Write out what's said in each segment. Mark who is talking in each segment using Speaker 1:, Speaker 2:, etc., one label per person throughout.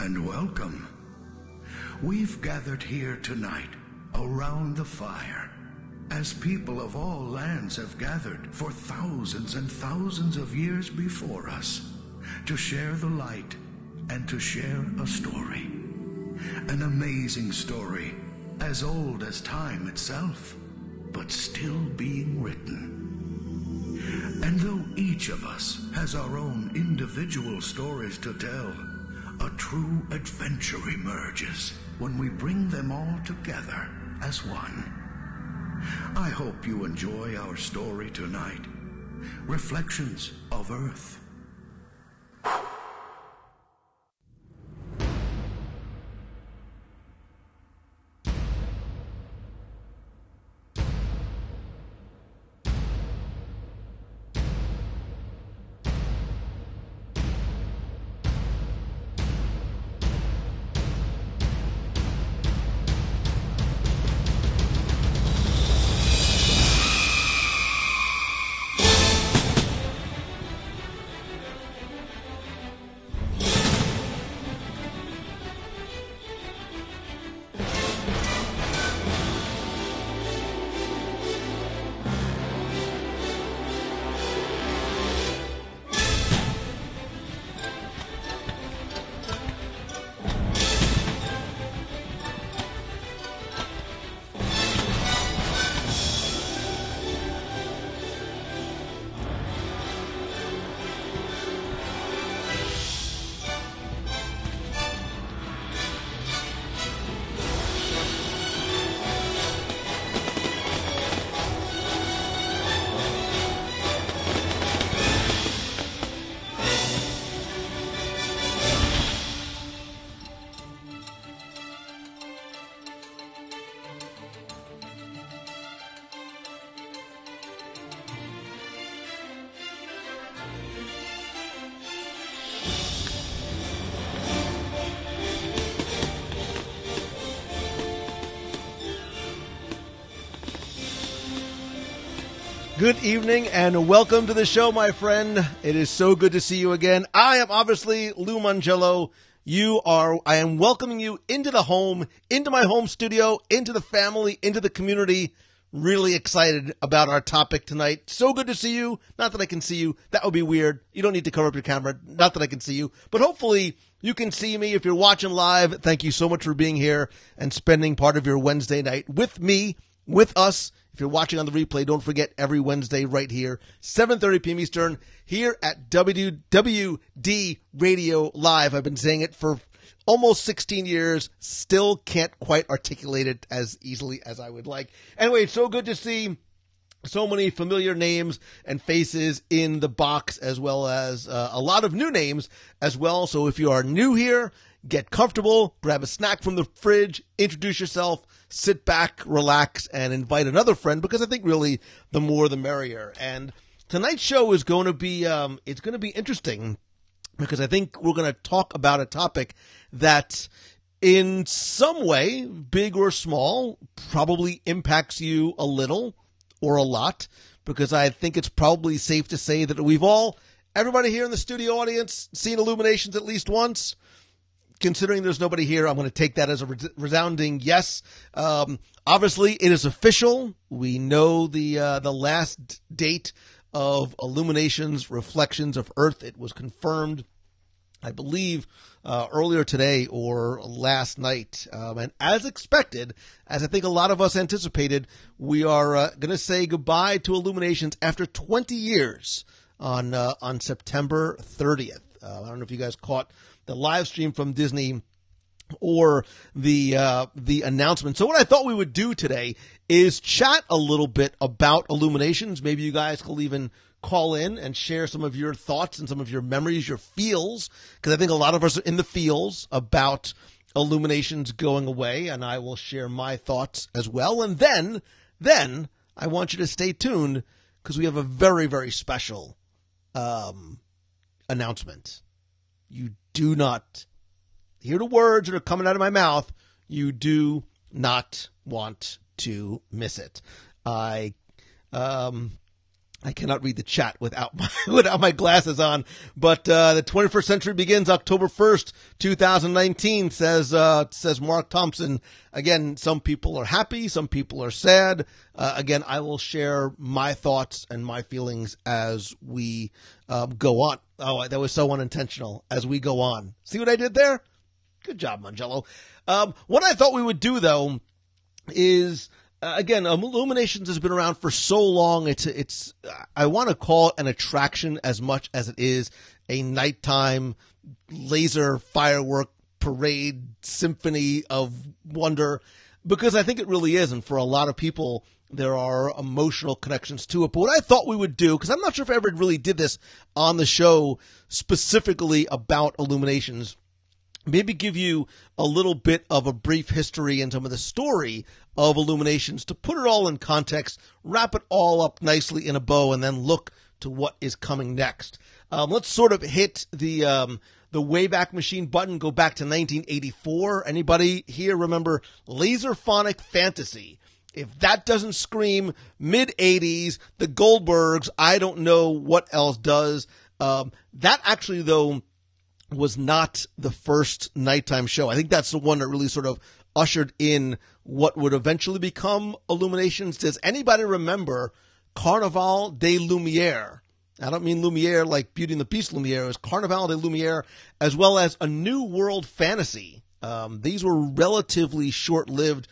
Speaker 1: and welcome. We've gathered here tonight around the fire as people of all lands have gathered for thousands and thousands of years before us to share the light and to share a story. An amazing story as old as time itself, but still being written. And though each of us has our own individual stories to tell, a true adventure emerges when we bring them all together as one. I hope you enjoy our story tonight, Reflections of Earth.
Speaker 2: Good evening and welcome to the show, my friend. It is so good to see you again. I am obviously Lou Mongello. I am welcoming you into the home, into my home studio, into the family, into the community. Really excited about our topic tonight. So good to see you. Not that I can see you. That would be weird. You don't need to cover up your camera. Not that I can see you. But hopefully you can see me. If you're watching live, thank you so much for being here and spending part of your Wednesday night with me, with us. If you're watching on the replay, don't forget every Wednesday right here, 7:30 p.m. Eastern, here at WD Radio Live. I've been saying it for almost 16 years. Still can't quite articulate it as easily as I would like. Anyway, it's so good to see so many familiar names and faces in the box, as well as a lot of new names as well. So if you are new here, get comfortable, grab a snack from the fridge, introduce yourself, sit back, relax, and invite another friend, because I think really the more the merrier. And tonight's show is going to be it's going to be interesting, because I think we're going to talk about a topic that in some way, big or small, probably impacts you a little or a lot, because I think it's probably safe to say that everybody here in the studio audience, seen Illuminations at least once. Considering there's nobody here, I'm going to take that as a resounding yes. Obviously, it is official. We know the last date of Illuminations, Reflections of Earth. It was confirmed, I believe, earlier today or last night. And as expected, as I think a lot of us anticipated, we are going to say goodbye to Illuminations after 20 years on September 30th. I don't know if you guys caught the live stream from Disney or the announcement. So what I thought we would do today is chat a little bit about Illuminations. Maybe you guys will even call in and share some of your thoughts and some of your memories, your feels, because I think a lot of us are in the feels about Illuminations going away, and I will share my thoughts as well. And then I want you to stay tuned, because we have a very, very special announcement. You do not hear the words that are coming out of my mouth. You do not want to miss it. I I cannot read the chat without my glasses on. But the 21st century begins October 1st, 2019, says Mark Thompson. Again, some people are happy, some people are sad. Again, I will share my thoughts and my feelings as we go on. Oh, that was so unintentional. As we go on. See what I did there? Good job, Mongello. What I thought we would do, though, is... again, Illuminations has been around for so long. It's I want to call it an attraction as much as it is a nighttime laser firework parade symphony of wonder, because I think it really is. And for a lot of people, there are emotional connections to it. But what I thought we would do, because I'm not sure if I ever really did this on the show specifically about Illuminations, maybe give you a little bit of a brief history and some of the story of Illuminations to put it all in context, wrap it all up nicely in a bow, and then look to what is coming next. Let's sort of hit the Wayback Machine button, go back to 1984. Anybody here remember Laserphonic Fantasy? If that doesn't scream mid-'80s, the Goldbergs, I don't know what else does. That actually, though, was not the first nighttime show. I think that's the one that really sort of ushered in what would eventually become Illuminations. Does anybody remember Carnaval des Lumières? I don't mean Lumiere like Beauty and the Beast Lumiere. It was Carnaval des Lumières, as well as A New World Fantasy. These were relatively short-lived,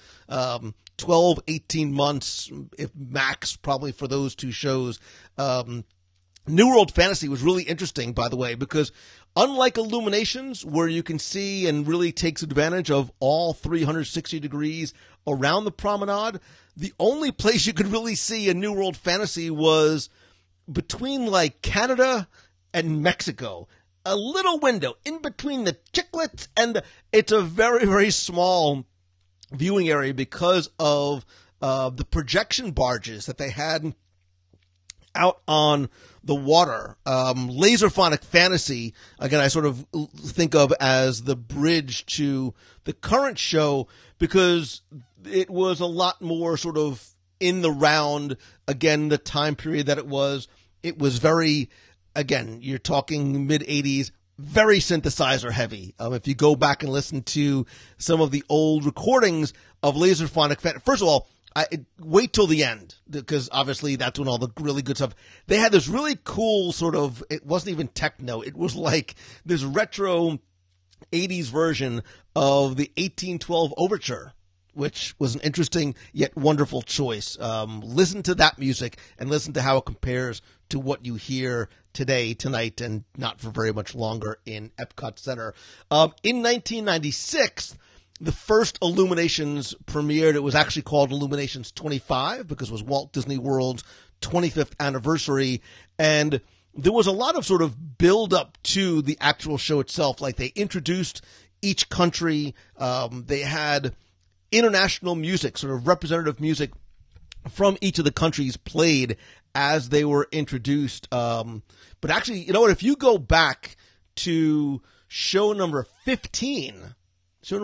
Speaker 2: 12, 18 months, if max, probably for those two shows. New World Fantasy was really interesting, by the way, because unlike Illuminations, where you can see and really takes advantage of all 360 degrees around the promenade, the only place you could really see a New World Fantasy was between like Canada and Mexico. A little window in between the Chiclets, and it's a very, very small viewing area because of the projection barges that they had out on the water. Laserphonic Fantasy, again, I sort of think of as the bridge to the current show because it was a lot more sort of in the round, again, the time period that it was very, again, you're talking mid-'80s, very synthesizer heavy. If you go back and listen to some of the old recordings of Laserphonic Fantasy, first of all, wait till the end, because obviously that's when all the really good stuff. They had this really cool sort of, it wasn't even techno, it was like this retro 80s version of the 1812 Overture, which was an interesting yet wonderful choice. Listen to that music and listen to how it compares to what you hear today, tonight, and not for very much longer in Epcot Center. In 1996, the first Illuminations premiered. It was actually called Illuminations 25 because it was Walt Disney World's 25th anniversary. And there was a lot of sort of build up to the actual show itself. Like they introduced each country. They had international music, sort of representative music from each of the countries played as they were introduced. But actually, you know what? If you go back to show number 15, so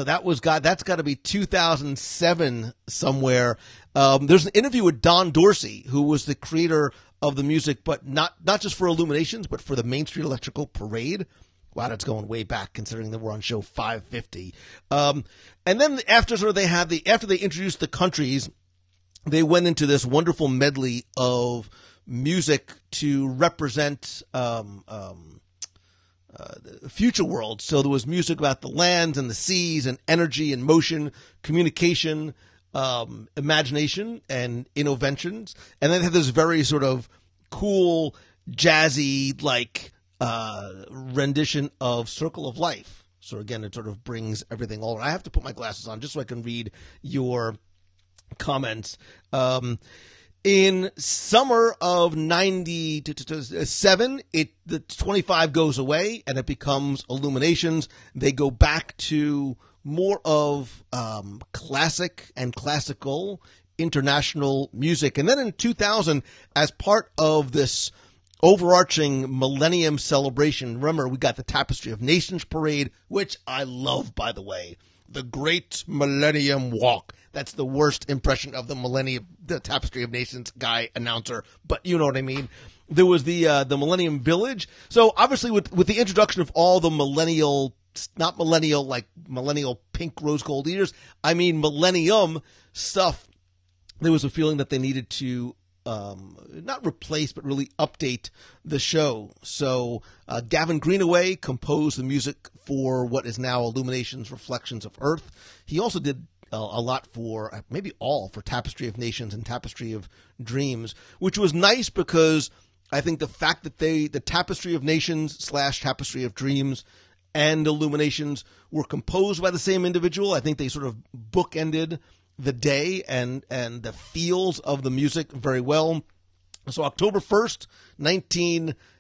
Speaker 2: that's got to be 2007 somewhere. There's an interview with Don Dorsey, who was the creator of the music, but not just for Illuminations, but for the Main Street Electrical Parade. Wow, that's going way back, considering that we're on show 550. And then after they introduced the countries, they went into this wonderful medley of music to represent future worlds. So there was music about the lands and the seas and energy and motion, communication, imagination and innovations. And then they had this very sort of cool, jazzy, like rendition of Circle of Life. So again, it sort of brings everything all. I have to put my glasses on just so I can read your comments. In summer of 97, the 25 goes away and it becomes Illuminations. They go back to more of classic and classical international music. And then in 2000, as part of this overarching Millennium celebration, remember, we got the Tapestry of Nations Parade, which I love, by the way. the Great Millennium Walk. That's the worst impression of the Tapestry of Nations guy announcer, but you know what I mean. There was the Millennium Village. So obviously with the introduction of all the not millennial like millennial pink rose gold ears, I mean millennium stuff, there was a feeling that they needed to not replace, but really update the show. So Gavin Greenaway composed the music for what is now Illuminations, Reflections of Earth. He also did a lot for, maybe all, for Tapestry of Nations and Tapestry of Dreams, which was nice because I think the fact that the Tapestry of Nations / Tapestry of Dreams and Illuminations were composed by the same individual, I think they sort of bookended the day and the feels of the music very well. So October 1st, I think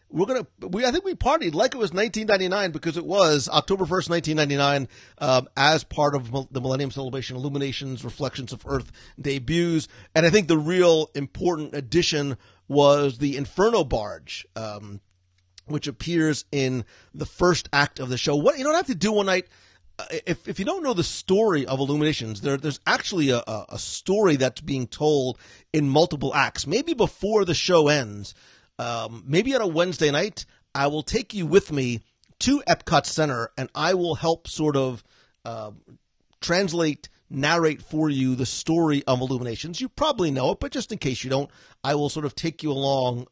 Speaker 2: we partied like it was 1999 because it was October 1st, 1999, as part of the Millennium Celebration. Illuminations, Reflections of Earth debuts. And I think the real important addition was the Inferno Barge, which appears in the first act of the show. What you don't have to do one night. If you don't know the story of Illuminations, there's actually a story that's being told in multiple acts. Maybe before the show ends, maybe on a Wednesday night, I will take you with me to Epcot Center, and I will help sort of narrate for you the story of Illuminations. You probably know it, but just in case you don't, I will sort of take you along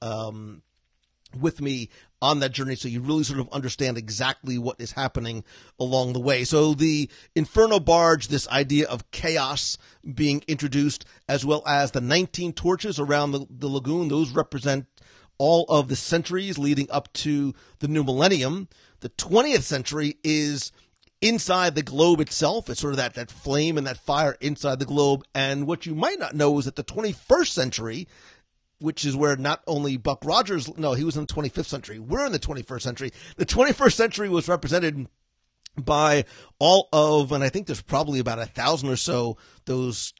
Speaker 2: with me on that journey so you really sort of understand exactly what is happening along the way. So the Inferno Barge, this idea of chaos being introduced, as well as the 19 torches around the lagoon, those represent all of the centuries leading up to the new millennium. The 20th century is inside the globe itself. It's sort of that flame and that fire inside the globe. And what you might not know is that the 21st century, which is where not only Buck Rogers, no, he was in the 25th century. We're in the 21st century. The 21st century was represented by all of, and I think there's probably about 1,000 or so, those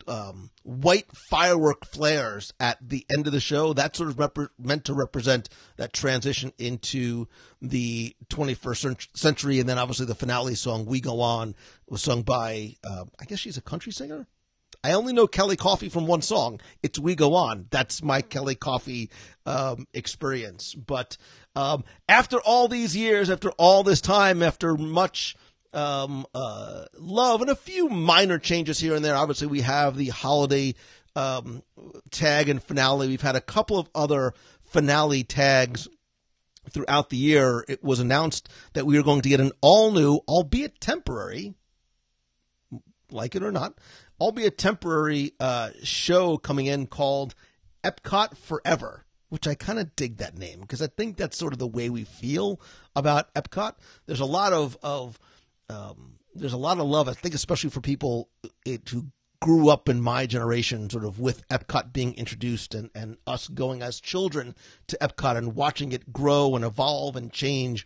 Speaker 2: white firework flares at the end of the show. That's sort of meant to represent that transition into the 21st century. And then obviously the finale song, We Go On, was sung by, I guess she's a country singer. I only know Kelly Coffey from one song. It's We Go On. That's my Kelly Coffey experience. But after all these years, after all this time, after much love and a few minor changes here and there, obviously we have the holiday tag and finale. We've had a couple of other finale tags throughout the year. It was announced that we were going to get an all-new, albeit temporary, like it or not, albeit temporary show coming in called Epcot Forever, which I kind of dig that name because I think that's sort of the way we feel about Epcot. There's a lot of love, I think, especially for people who grew up in my generation, sort of with Epcot being introduced and us going as children to Epcot and watching it grow and evolve and change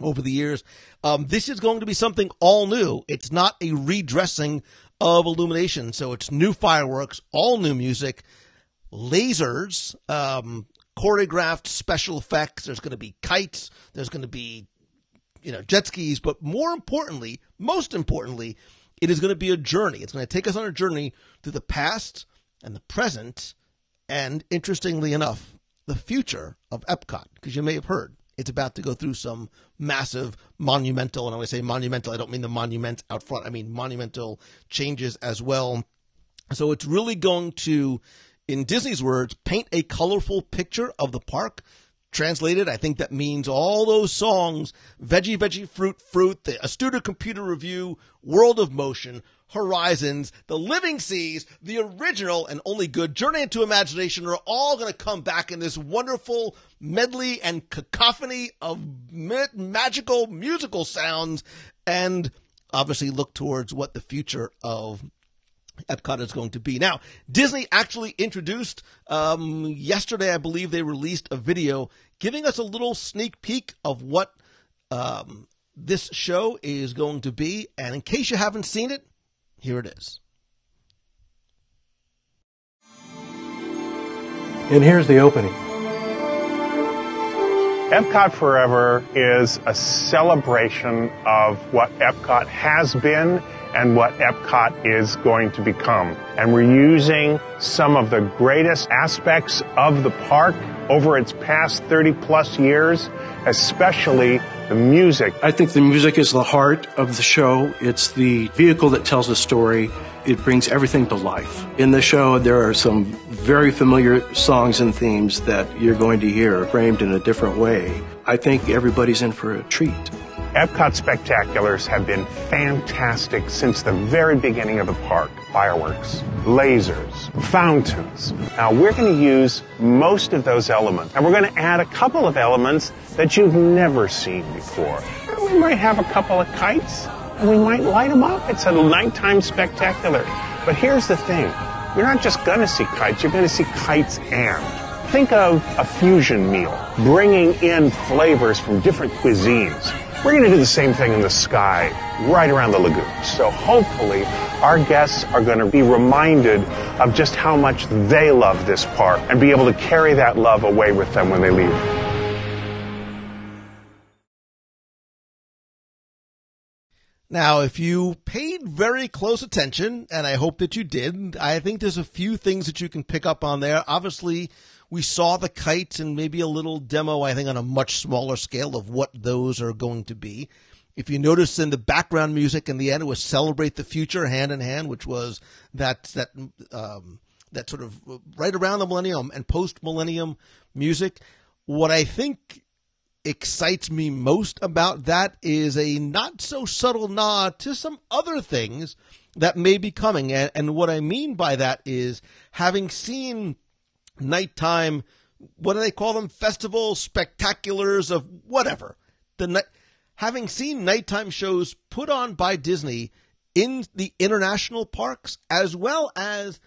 Speaker 2: over the years. This is going to be something all new. It's not a redressing of Illumination. So it's new fireworks, all new music, lasers, choreographed special effects. There's going to be kites. There's going to be, jet skis. But most importantly, it is going to be a journey. It's going to take us on a journey through the past and the present and, interestingly enough, the future of Epcot. Because you may have heard, it's about to go through some massive monumental, and when I say monumental, I don't mean the monument out front. I mean monumental changes as well. So it's really going to, in Disney's words, paint a colorful picture of the park. Translated, I think that means all those songs, Veggie, Veggie, Fruit, Fruit, the Astuta Computer Review, World of Motion, Horizons, The Living Seas, the original and only good Journey into Imagination are all going to come back in this wonderful medley and cacophony of magical musical sounds, and obviously look towards what the future of Epcot is going to be. Now, Disney actually introduced, yesterday I believe they released a video giving us a little sneak peek of what this show is going to be. And in case you haven't seen it, here it is.
Speaker 3: And here's the opening. Epcot Forever is a celebration of what Epcot has been and what Epcot is going to become. And we're using some of the greatest aspects of the park over its past 30 plus years, especially the music.
Speaker 4: I think the music is the heart of the show. It's the vehicle that tells a story. It brings everything to life. In the show, there are some very familiar songs and themes that you're going to hear framed in a different way. I think everybody's in for a treat.
Speaker 3: Epcot Spectaculars have been fantastic since the very beginning of the park. Fireworks, lasers, fountains. Now, we're going to use most of those elements, and we're going to add a couple of elements that you've never seen before. We might have a couple of kites, and we might light them up. It's a nighttime spectacular. But here's the thing. You're not just going to see kites. You're going to see kites and. Think of a fusion meal, bringing in flavors from different cuisines. We're going to do the same thing in the sky, right around the lagoon. So hopefully, our guests are going to be reminded of just how much they love this park and be able to carry that love away with them when they leave.
Speaker 2: Now, if you paid very close attention, and I hope that you did, I think there's a few things that you can pick up on there. Obviously, we saw the kites and maybe a little demo, I think, on a much smaller scale of what those are going to be. If you notice in the background music in the end, it was Celebrate the Future, Hand in Hand, which was that sort of right around the millennium and post-millennium music. What I think excites me most about that is a not-so-subtle nod to some other things that may be coming. And what I mean by that is having seen nighttime, what do they call them? Festivals, spectaculars of whatever. Having seen nighttime shows put on by Disney in the international parks, as well as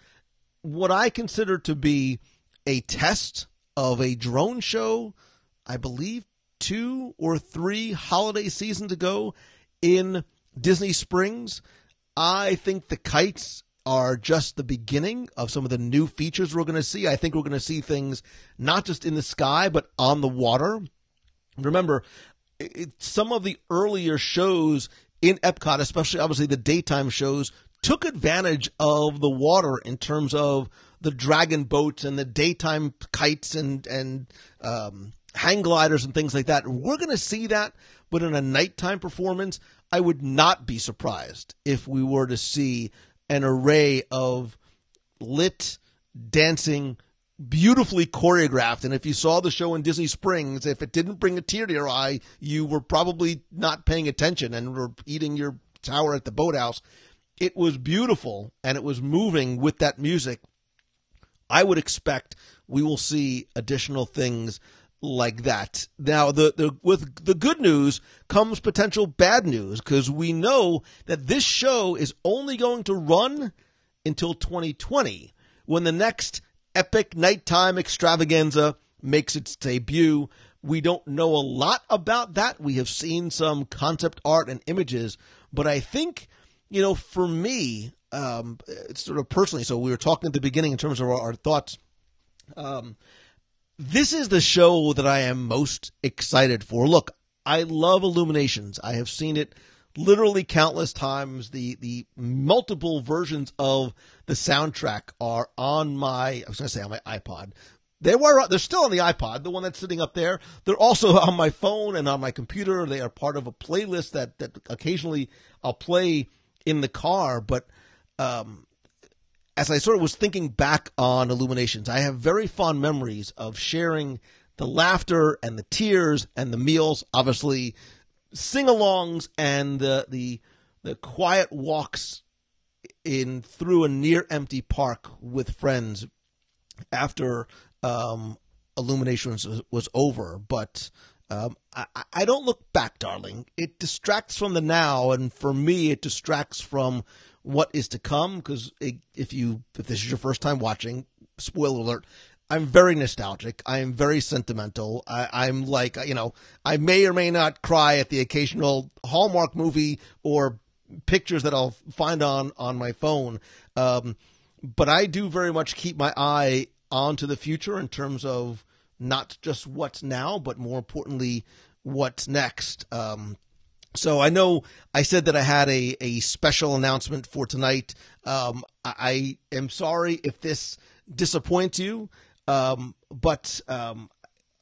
Speaker 2: what I consider to be a test of a drone show, I believe 2 or 3 holiday seasons ago in Disney Springs. I think the kites are just the beginning of some of the new features we're going to see. I think we're going to see things not just in the sky, but on the water. Remember, some of the earlier shows in Epcot, especially obviously the daytime shows, took advantage of the water in terms of the dragon boats and the daytime kites and hang gliders and things like that. We're going to see that, but in a nighttime performance, I would not be surprised if we were to see an array of lit, dancing, beautifully choreographed. And if you saw the show in Disney Springs, if it didn't bring a tear to your eye, you were probably not paying attention and were eating your tower at the boathouse. It was beautiful, and it was moving with that music. I would expect we will see additional things like that. Now, with the good news comes potential bad news, because we know that this show is only going to run until 2020, when the next epic nighttime extravaganza makes its debut. We don't know a lot about that. We have seen some concept art and images, but I think, for me, it's sort of personally, so we were talking at the beginning in terms of our thoughts. This is the show that I am most excited for. Look, I love Illuminations. I have seen it literally countless times. The multiple versions of the soundtrack are on my iPod. They're still on the iPod, the one that's sitting up there. They're also on my phone and on my computer. They are part of a playlist that occasionally I'll play in the car. But as I sort of was thinking back on Illuminations, I have very fond memories of sharing the laughter and the tears and the meals, obviously sing-alongs and the quiet walks through a near empty park with friends after Illuminations was over. But I don't look back, darling. It distracts from the now, and for me, it distracts from what is to come, because if this is your first time watching, spoiler alert, I'm very nostalgic. I am very sentimental. I'm like, I may or may not cry at the occasional Hallmark movie or pictures that I'll find on my phone. But I do very much keep my eye onto the future in terms of not just what's now, but more importantly, what's next. So I know I said that I had a special announcement for tonight. I am sorry if this disappoints you, but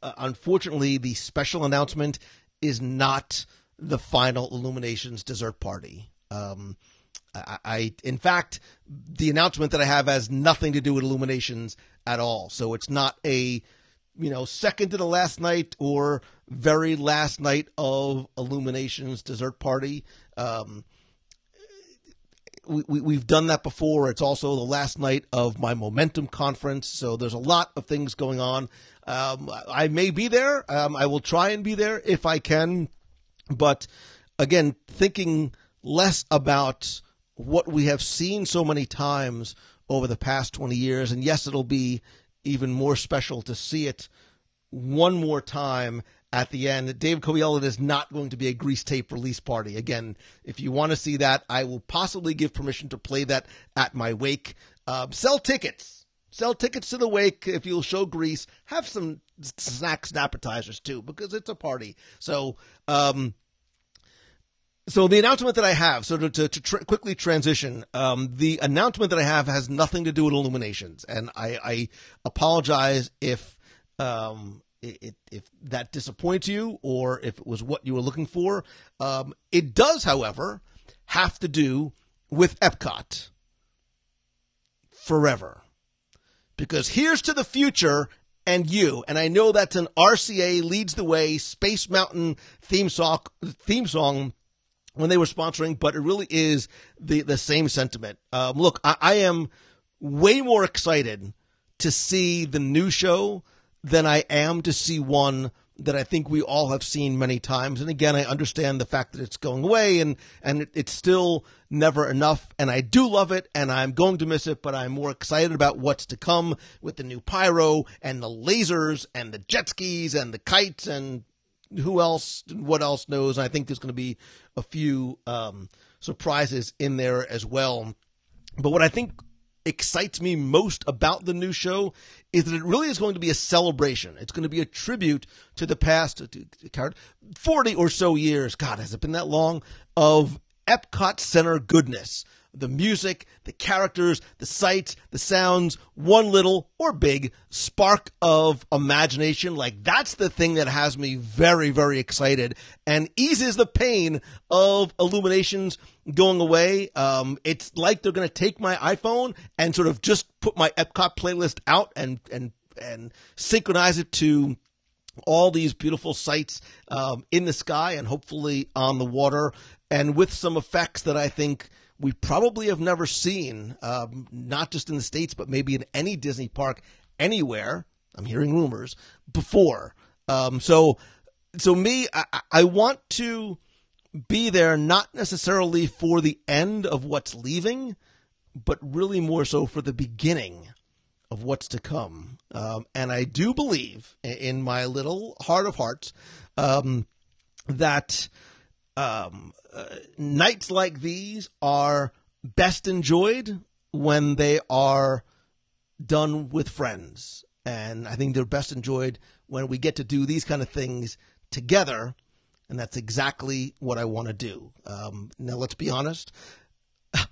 Speaker 2: unfortunately, the special announcement is not the final Illuminations dessert party. In fact, the announcement that I have has nothing to do with Illuminations at all. So it's not a, second to the last night or very last night of Illuminations dessert party. We've done that before. It's also the last night of my Momentum conference. So there's a lot of things going on. I may be there. I will try and be there if I can. But again, thinking less about what we have seen so many times over the past 20 years. And yes, it'll be even more special to see it one more time at the end. Dave Coelho is not going to be a grease tape release party. Again, if you want to see that, I will possibly give permission to play that at my wake. Sell tickets. Sell tickets to the wake if you'll show grease. Have some snacks and appetizers too, because it's a party. So the announcement that I have, to quickly transition, the announcement that I have has nothing to do with Illuminations, and I apologize if that disappoints you or if it was what you were looking for. It does, however, have to do with Epcot forever, because here's to the future and you. And I know that's an RCA Leads the Way Space Mountain theme song when they were sponsoring, but it really is the same sentiment. Look, I am way more excited to see the new show than I am to see one that I think we all have seen many times. And again, I understand the fact that it's going away and it's still never enough. And I do love it and I'm going to miss it, but I'm more excited about what's to come with the new pyro and the lasers and the jet skis and the kites and who else, what else knows. And I think there's going to be a few surprises in there as well. But what I think excites me most about the new show is that it really is going to be a celebration. It's going to be a tribute to the past 40 or so years. God, has it been that long? Of Epcot Center goodness. The music, the characters, the sights, the sounds, one little or big spark of imagination. Like, that's the thing that has me very, very excited and eases the pain of Illuminations going away. It's like they're going to take my iPhone and sort of just put my Epcot playlist out and synchronize it to all these beautiful sights in the sky and hopefully on the water, and with some effects that I think we probably have never seen, not just in the States, but maybe in any Disney park anywhere. I'm hearing rumors before. So me, I want to be there, not necessarily for the end of what's leaving, but really more so for the beginning of what's to come. And I do believe in my little heart of hearts, that nights like these are best enjoyed when they are done with friends. And I think they're best enjoyed when we get to do these kind of things together. And that's exactly what I want to do. Now, let's be honest.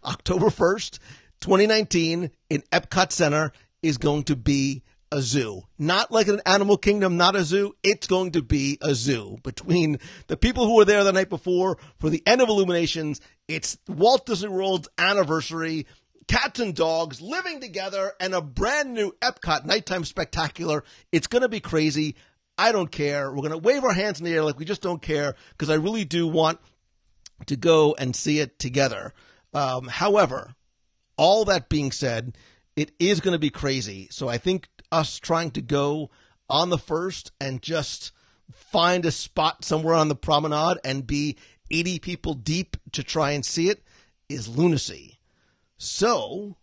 Speaker 2: October 1st, 2019 in Epcot Center is going to be a zoo. Not like an Animal Kingdom, not a zoo. It's going to be a zoo. Between the people who were there the night before for the end of Illuminations, it's Walt Disney World's anniversary, cats and dogs living together, and a brand new Epcot nighttime spectacular. It's going to be crazy. I don't care. We're going to wave our hands in the air like we just don't care, because I really do want to go and see it together. However, all that being said, it is going to be crazy. So I think us trying to go on the 1st and just find a spot somewhere on the promenade and be 80 people deep to try and see it is lunacy. So,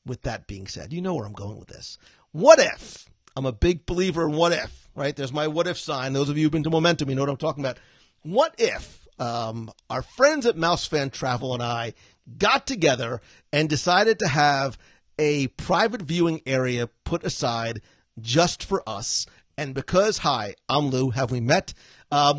Speaker 2: with that being said, you know where I'm going with this. What if? I'm a big believer in what if, right? There's my what if sign. Those of you who've been to Momentum, you know what I'm talking about. What if our friends at Mouse Fan Travel and I got together and decided to have a private viewing area put aside just for us, And because, hi, I'm Lou, have we met?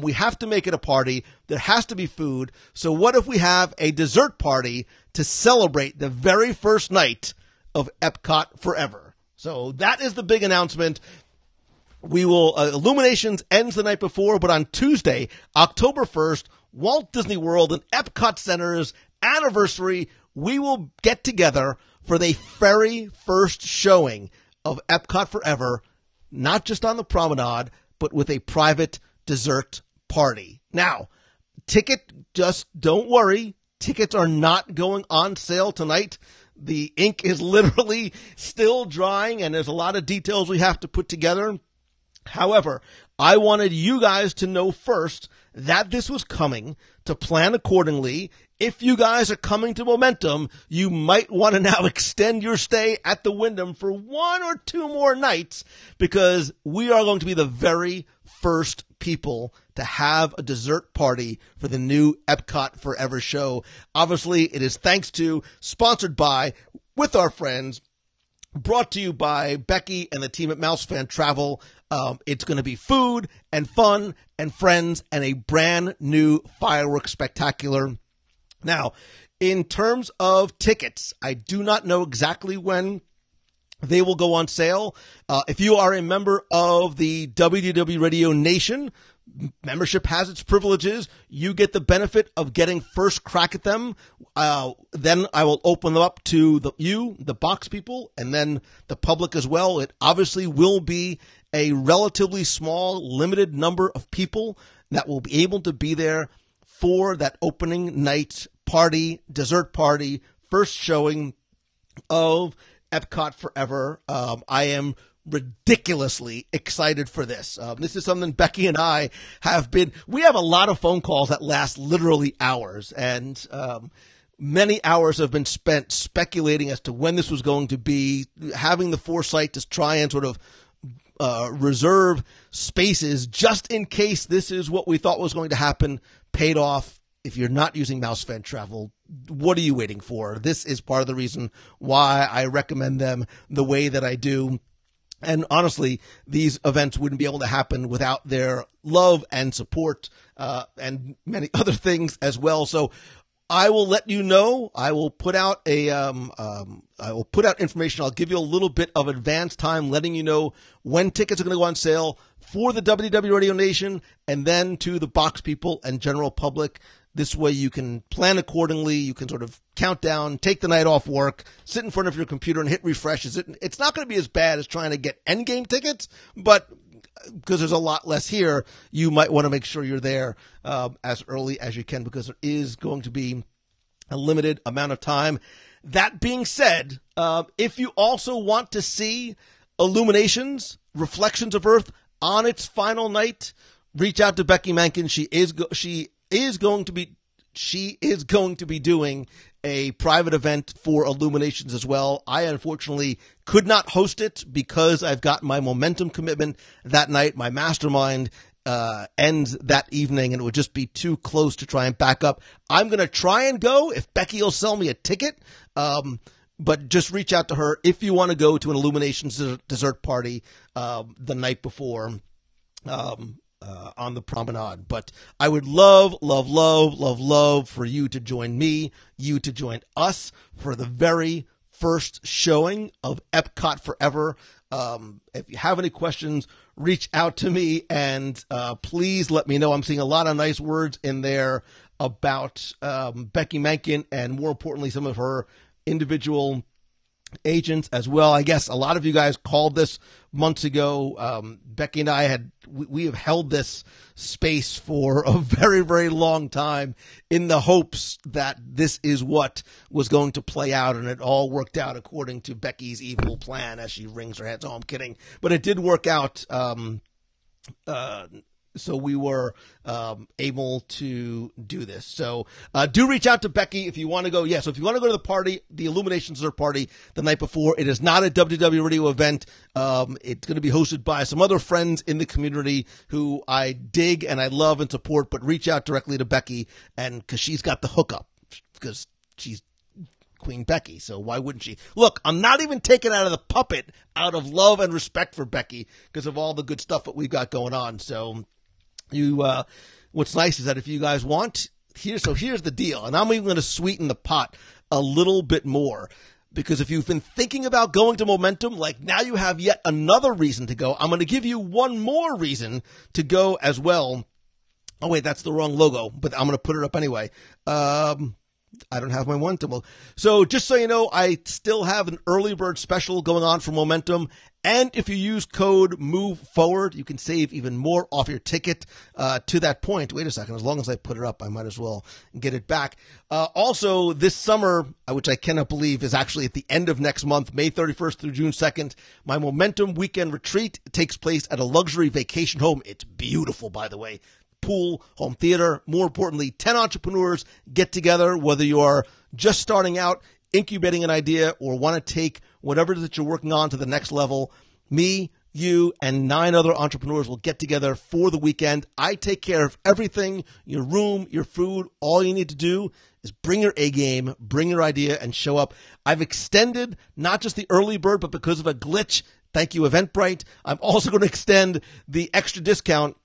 Speaker 2: We have to make it a party. There has to be food. So what if we have a dessert party to celebrate the very first night of Epcot Forever? So that is the big announcement. We will, Illuminations ends the night before, but on Tuesday, October 1st, Walt Disney World and Epcot Center's anniversary, we will get together for the very first showing of Epcot Forever, not just on the promenade, but with a private dessert party. Now, just don't worry. Tickets are not going on sale tonight. The ink is literally still drying, and there's a lot of details we have to put together. However, I wanted you guys to know first that this was coming, to plan accordingly. If you guys are coming to Momentum, you might want to now extend your stay at the Wyndham for 1 or 2 more nights, because we are going to be the very first people to have a dessert party for the new Epcot Forever show. Obviously, it is thanks to, sponsored by, with our friends, brought to you by Becky and the team at Mouse Fan Travel. It's going to be food and fun and friends and a brand new fireworks spectacular. Now, in terms of tickets, I do not know exactly when they will go on sale. If you are a member of the WDW Radio Nation, membership has its privileges. You get the benefit of getting first crack at them. Then I will open them up to the box people, and then the public as well. It obviously will be a relatively small, limited number of people that will be able to be there for that opening night party, dessert party, first showing of Epcot Forever. I am ridiculously excited for this. This is something Becky and I we have a lot of phone calls that last literally hours, and many hours have been spent speculating as to when this was going to be, having the foresight to try and sort of reserve spaces just in case this is what we thought was going to happen, paid off. If you're not using Mouse Fan Travel, what are you waiting for? This is part of the reason why I recommend them the way that I do. And honestly, these events wouldn't be able to happen without their love and support, and many other things as well. So I will let you know. I will put out information. I'll give you a little bit of advance time, letting you know when tickets are going to go on sale for the WDW Radio Nation, and then to the box people and general public. This way you can plan accordingly. You can sort of count down, take the night off work, sit in front of your computer and hit refresh. It's not going to be as bad as trying to get endgame tickets, but because there's a lot less here, you might want to make sure you're there as early as you can, because there is going to be a limited amount of time. That being said, if you also want to see Illuminations, Reflections of Earth on its final night, reach out to Becky Mankin. She is going to be doing a private event for Illuminations as well. I unfortunately could not host it because I've got my Momentum commitment that night. My mastermind ends that evening, and it would just be too close to try and back up. I'm going to try and go if Becky will sell me a ticket. But just reach out to her if you want to go to an Illuminations dessert party the night before. On the promenade. But I would love for you to join me, you to join us for the very first showing of Epcot Forever. If you have any questions, reach out to me, and please let me know. I'm seeing a lot of nice words in there about Becky Mankin, and more importantly, some of her individual agents as well. I guess a lot of you guys called this months ago. Becky and I we have held this space for a very, very long time in the hopes that this is what was going to play out, and it all worked out according to Becky's evil plan as she wrings her hands. Oh, I'm kidding. But it did work out. So we were able to do this. So do reach out to Becky if you want to go. Yeah, so if you want to go to the party, the Illuminations dessert party the night before, it is not a WDW Radio event. It's going to be hosted by some other friends in the community who I dig and I love and support, but reach out directly to Becky, and because she's got the hookup, because she's Queen Becky. So why wouldn't she? Look, I'm not even taking out of the puppet out of love and respect for Becky because of all the good stuff that we've got going on. So what's nice is that if you guys want, here's the deal. And I'm even going to sweeten the pot a little bit more. Because if you've been thinking about going to Momentum, like now you have yet another reason to go. I'm going to give you one more reason to go as well. Oh, wait, that's the wrong logo, but I'm going to put it up anyway. I don't have my Momentum. So just so you know, I still have an early bird special going on for Momentum. And if you use code MOVEFORWARD, you can save even more off your ticket to that point. Wait a second. As long as I put it up, I might as well get it back. Also, this summer, which I cannot believe is actually at the end of next month, May 31st through June 2nd, my Momentum Weekend Retreat takes place at a luxury vacation home. It's beautiful, by the way. Pool, home theater. More importantly, 10 entrepreneurs get together, whether you are just starting out, incubating an idea, or want to take whatever it is that you're working on to the next level. Me, you, and 9 other entrepreneurs will get together for the weekend. I take care of everything, your room, your food. All you need to do is bring your A game, bring your idea, and show up. I've extended not just the early bird, but because of a glitch, thank you, Eventbrite, I'm also going to extend the extra discount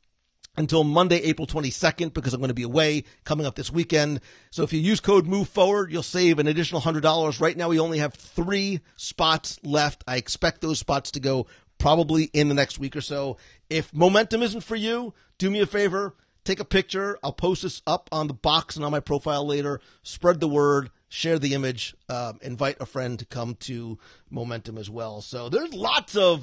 Speaker 2: until Monday, April 22nd, because I'm going to be away coming up this weekend. So if you use code MOVEFORWARD, you'll save an additional $100. Right now, we only have 3 spots left. I expect those spots to go probably in the next week or so. If Momentum isn't for you, do me a favor, take a picture. I'll post this up on the box and on my profile later. Spread the word, share the image, invite a friend to come to Momentum as well. So there's lots of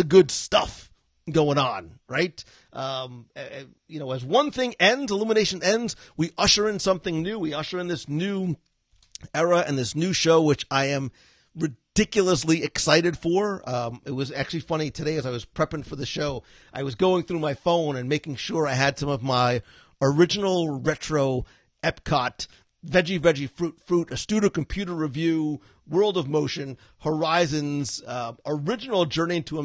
Speaker 2: good stuff going on, right? As one thing ends, Illumination ends, we usher in something new. We usher in this new era and this new show, which I am ridiculously excited for. It was actually funny today as I was prepping for the show. I was going through my phone and making sure I had some of my original retro Epcot Veggie Fruit, a Studio Computer Review, World of Motion, Horizons, original Journey into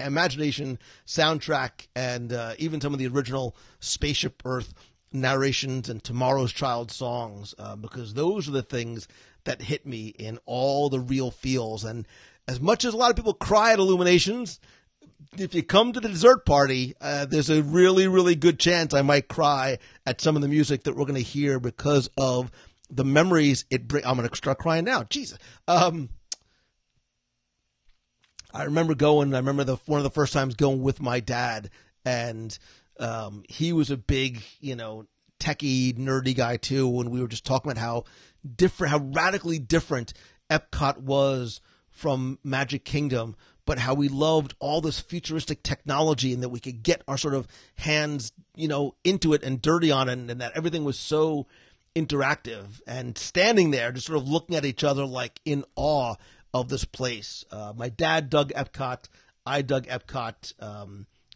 Speaker 2: Imagination soundtrack, and even some of the original Spaceship Earth narrations and Tomorrow's Child songs, because those are the things that hit me in all the real feels. And as much as a lot of people cry at Illuminations, if you come to the dessert party, there's a really, really good chance I might cry at some of the music that we're going to hear because of the memories it brings. I'm going to start crying now. Jesus. I remember one of the first times going with my dad, and he was a big, techie, nerdy guy too, when we were just talking about how radically different Epcot was from Magic Kingdom, but how we loved all this futuristic technology and that we could get our sort of hands, into it and dirty on it, and that everything was so interactive, and standing there just sort of looking at each other like in awe of this place. My dad dug Epcot. I dug Epcot.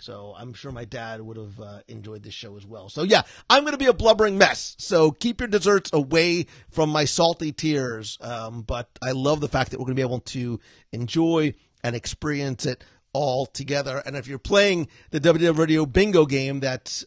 Speaker 2: So I'm sure my dad would have enjoyed this show as well. So yeah, I'm going to be a blubbering mess. So keep your desserts away from my salty tears. But I love the fact that we're going to be able to enjoy and experience it all together. And if you're playing the WDW Radio bingo game that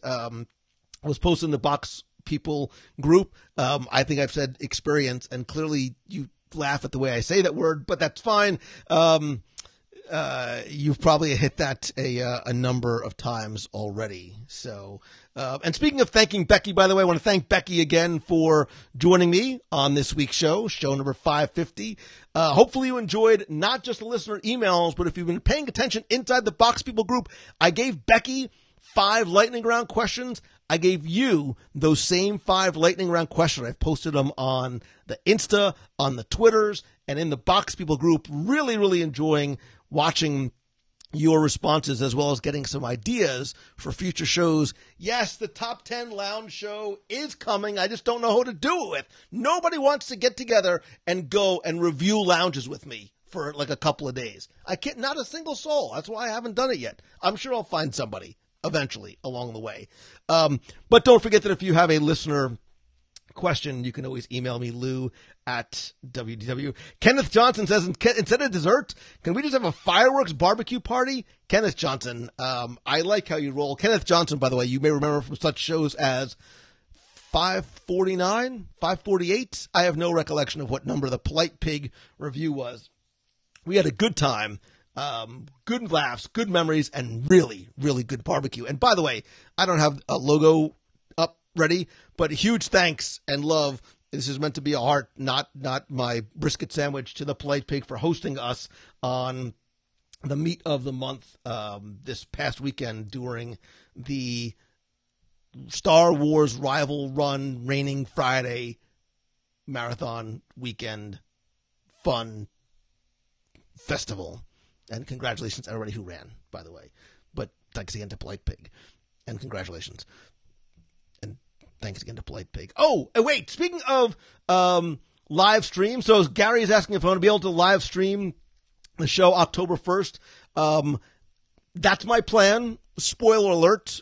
Speaker 2: was posted in the Box People group, I think I've said experience, and clearly you laugh at the way I say that word, but that's fine. You've probably hit that a number of times already. So, and speaking of thanking Becky, by the way, I want to thank Becky again for joining me on this week's show number 550. Hopefully you enjoyed not just the listener emails, but if you've been paying attention inside the Box People group, I gave Becky 5 lightning round questions. I gave you those same 5 lightning round questions. I've posted them on the Insta, on the Twitters, and in the Box People group. Really, really enjoying watching your responses, as well as getting some ideas for future shows. Yes, the Top 10 Lounge show is coming. I just don't know who to do it with. Nobody wants to get together and go and review lounges with me for like a couple of days. Not a single soul. That's why I haven't done it yet. I'm sure I'll find somebody eventually along the way. But don't forget that if you have a listener question, you can always email me, Lou at WDW. Kenneth Johnson says, instead of dessert, can we just have a fireworks barbecue party? Kenneth Johnson, I like how you roll. Kenneth Johnson, by the way, you may remember from such shows as 549, 548. I have no recollection of what number the Polite Pig review was. We had a good time, good laughs, good memories, and really, really good barbecue. And by the way, I don't have a logo up ready, but huge thanks and love. This is meant to be a heart, not my brisket sandwich, to the Polite Pig for hosting us on the meat of the month this past weekend during the Star Wars Rival Run Raining Friday marathon weekend fun festival. And congratulations to everybody who ran, by the way. But thanks again to Polite Pig. And congratulations. And thanks again to Polite Pig. Oh, wait, speaking of live stream, so Gary is asking if I want to be able to live stream the show October 1st. That's my plan. Spoiler alert.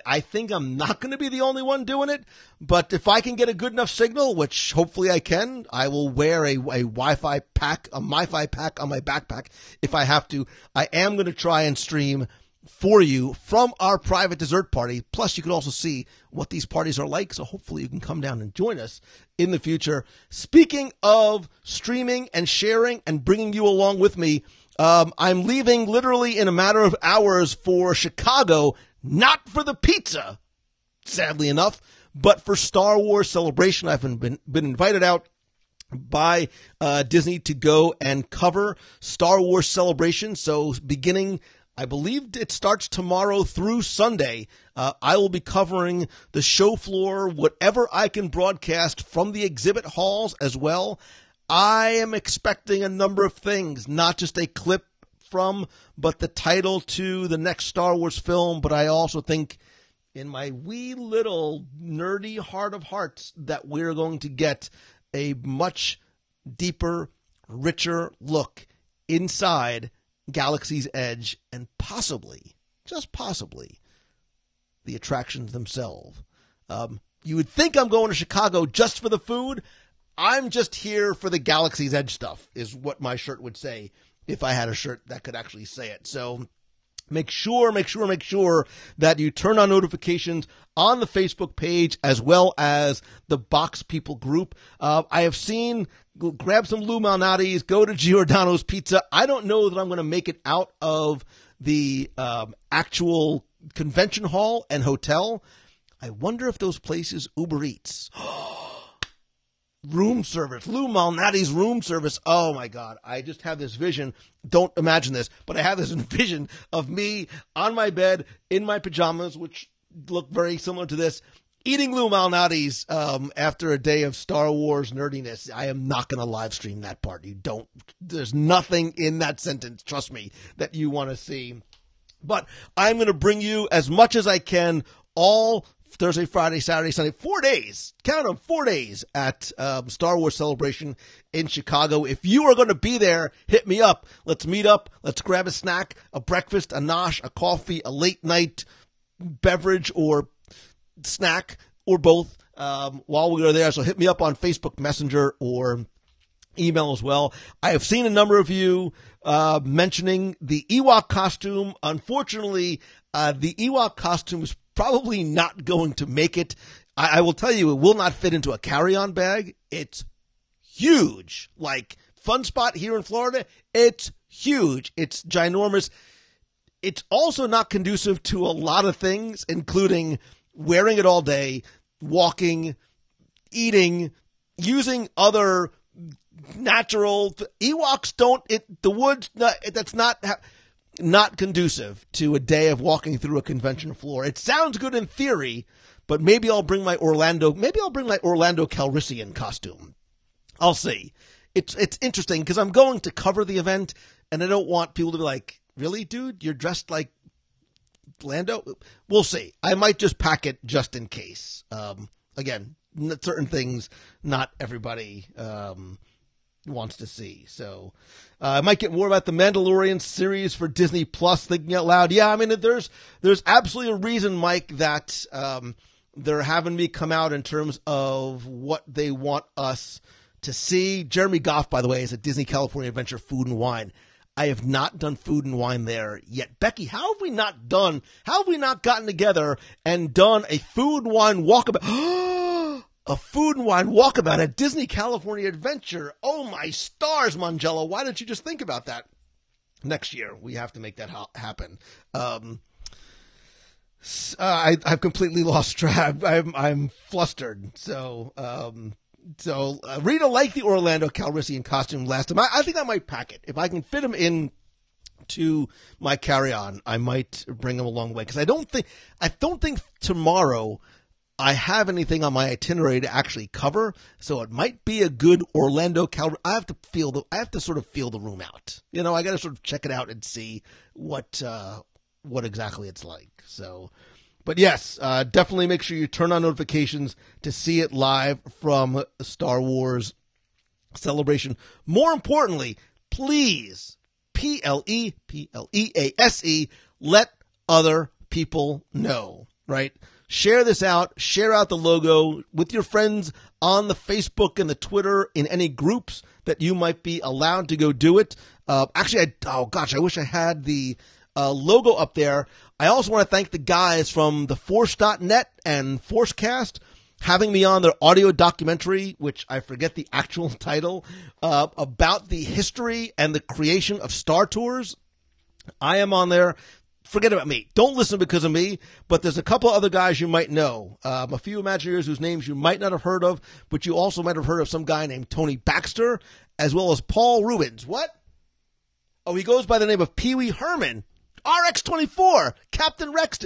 Speaker 2: I think I'm not going to be the only one doing it, but if I can get a good enough signal, which hopefully I can, I will wear a Wi-Fi pack, a MiFi pack on my backpack if I have to. I am going to try and stream for you from our private dessert party. Plus, you can also see what these parties are like, so hopefully you can come down and join us in the future. Speaking of streaming and sharing and bringing you along with me, I'm leaving literally in a matter of hours for Chicago. Not for the pizza, sadly enough, but for Star Wars Celebration. I've been invited out by Disney to go and cover Star Wars Celebration. So beginning, I believe it starts tomorrow through Sunday, I will be covering the show floor, whatever I can broadcast from the exhibit halls as well. I am expecting a number of things, not just a clip from, but the title to the next Star Wars film. But I also think, in my wee little nerdy heart of hearts, that we're going to get a much deeper, richer look inside Galaxy's Edge and possibly, just possibly, the attractions themselves. You would think I'm going to Chicago just for the food. I'm just here for the Galaxy's Edge stuff, is what my shirt would say, if I had a shirt that could actually say it. So make sure that you turn on notifications on the Facebook page as well as the Box People group. I have seen, grab some Lou Malnati's, go to Giordano's Pizza. I don't know that I'm going to make it out of the actual convention hall and hotel. I wonder if those places Uber Eats. Room service, Lou Malnati's room service. Oh my God. I just have this vision. Don't imagine this, but I have this vision of me on my bed in my pajamas, which look very similar to this, eating Lou Malnati's after a day of Star Wars nerdiness. I am not going to live stream that part. There's nothing in that sentence, trust me, that you want to see. But I'm going to bring you as much as I can all Thursday, Friday, Saturday, Sunday, 4 days, count them, 4 days at Star Wars Celebration in Chicago. If you are going to be there, hit me up. Let's meet up. Let's grab a snack, a breakfast, a nosh, a coffee, a late night beverage or snack or both while we are there. So hit me up on Facebook Messenger or email as well. I have seen a number of you mentioning the Ewok costume. Unfortunately, the Ewok costume is probably not going to make it. I will tell you, it will not fit into a carry-on bag. It's huge. Like Fun Spot here in Florida, it's huge. It's ginormous. It's also not conducive to a lot of things, including wearing it all day, walking, eating, using other natural Ewoks the woods, that's not conducive to a day of walking through a convention floor. It sounds good in theory, but maybe I'll bring my Orlando Calrissian costume. I'll see. It's interesting because I'm going to cover the event and I don't want people to be like, really, dude, you're dressed like Lando? We'll see. I might just pack it just in case. Again, certain things not everybody wants to see. So I might get more about the Mandalorian series for Disney Plus, thinking out loud. Yeah, I mean, there's absolutely a reason, Mike, that they're having me come out in terms of what they want us to see. Jeremy Goff, by the way, is at Disney California Adventure Food and Wine. I have not done food and wine there yet. Becky, how have we not gotten together and done a food and wine walkabout? A food and wine walkabout at Disney California Adventure. Oh, my stars, Mongello. Why didn't you just think about that? Next year, we have to make that happen. I've completely lost track. I'm flustered. So Rita liked the Orlando Calrissian costume last time. I think I might pack it. If I can fit him in to my carry-on, I might bring him along the way. Because I don't think tomorrow I have anything on my itinerary to actually cover, so it might be a good Orlando I have to sort of feel the room out. I got to sort of check it out and see what exactly it's like. So, but yes, definitely make sure you turn on notifications to see it live from Star Wars Celebration. More importantly, please, PLEASE, let other people know, right? Share this out. Share out the logo with your friends on the Facebook and the Twitter, in any groups that you might be allowed to go do it. Actually, I wish I had the logo up there. I also want to thank the guys from the Force.net and Forcecast having me on their audio documentary, which I forget the actual title, about the history and the creation of Star Tours. I am on there. Forget about me. Don't listen because of me, but there's a couple other guys you might know. A few Imagineers whose names you might not have heard of, but you also might have heard of some guy named Tony Baxter, as well as Paul Rubens. What? Oh, he goes by the name of Pee Wee Herman, RX-24, Captain Rex.